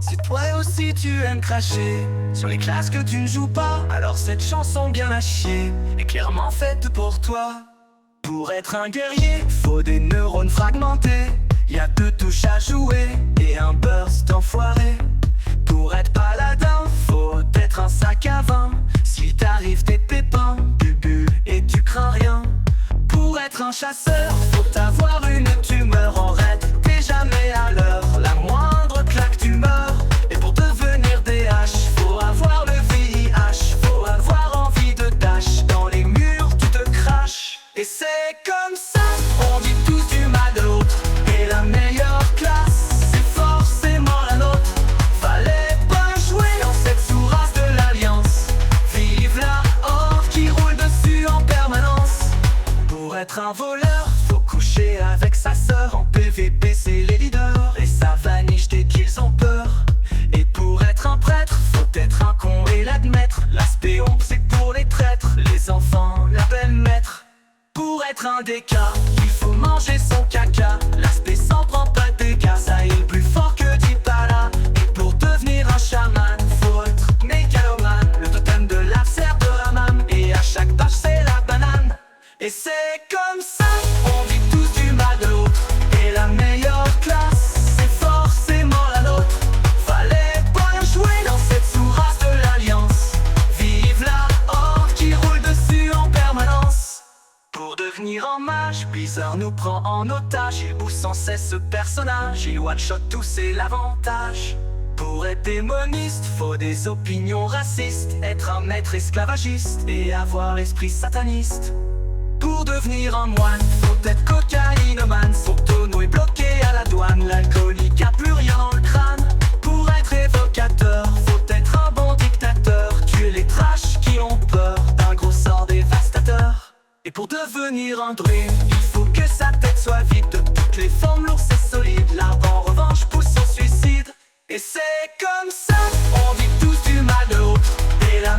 Si toi aussi tu aimes cracher sur les classes que tu ne joues pas, alors cette chanson bien à chier est clairement faite pour toi. Pour être un guerrier, faut des neurones fragmentés. Y a 2 touches à jouer et un burst enfoiré. Pour être paladin, faut être un sac à vin. Si t'arrives des pépins, bubu et tu crains rien. Pour être un chasseur, faut avoir une tumeur en raid. T'es jamais à l'heure, la moindre claque tu meurs. Et pour devenir DH, faut avoir le VIH. Faut avoir envie de dash, dans les murs tu te craches. Et c'est comme ça, on dit tous du mal de l'autre. Et la meilleure classe, c'est forcément la nôtre. Fallait pas jouer dans cette sous-race de l'Alliance. Vive la horde qui roule dessus en permanence. Pour être un voleur, faut coucher avec sa sœur. En PVP c'est les leaders, et ça vaniche dès qu'ils ont peur. Et pour être un prêtre, faut être un con et l'admettre. L'aspect ombre c'est pour les traîtres, les enfants l'appellent maître. Pour être un DK, il faut manger son caca. L'aspect s'en prend pas de dégâts, ça est plus fort que Dipala. Et pour devenir un chaman, faut être mégalomane. Le totem de la sert de Hammam, et à chaque page c'est la banane. Et c'est comme ça, on dit tous du mal de l'autre. Et la meilleure classe, c'est forcément la nôtre. Fallait pas jouer dans cette sous-race de l'Alliance. Vive la horde qui roule dessus en permanence. Pour devenir un mage, Blizzard nous prend en otage. Il bouge sans cesse ce personnage, il one-shot tout c'est l'avantage. Pour être démoniste, faut des opinions racistes. Être un maître esclavagiste et avoir l'esprit sataniste. Pour devenir un moine, faut être cocaïnomane. Son tonneau est bloqué à la douane, l'alcoolique a plus rien dans le crâne. Pour être évocateur, faut être un bon dictateur. Tuer les trash qui ont peur d'un gros sort dévastateur. Et pour devenir un druide, il faut que sa tête soit vide de toutes les formes lourdes et solides. L'arbre en revanche pousse au suicide. Et c'est comme ça, on dit tous du mal de l'autre. Et la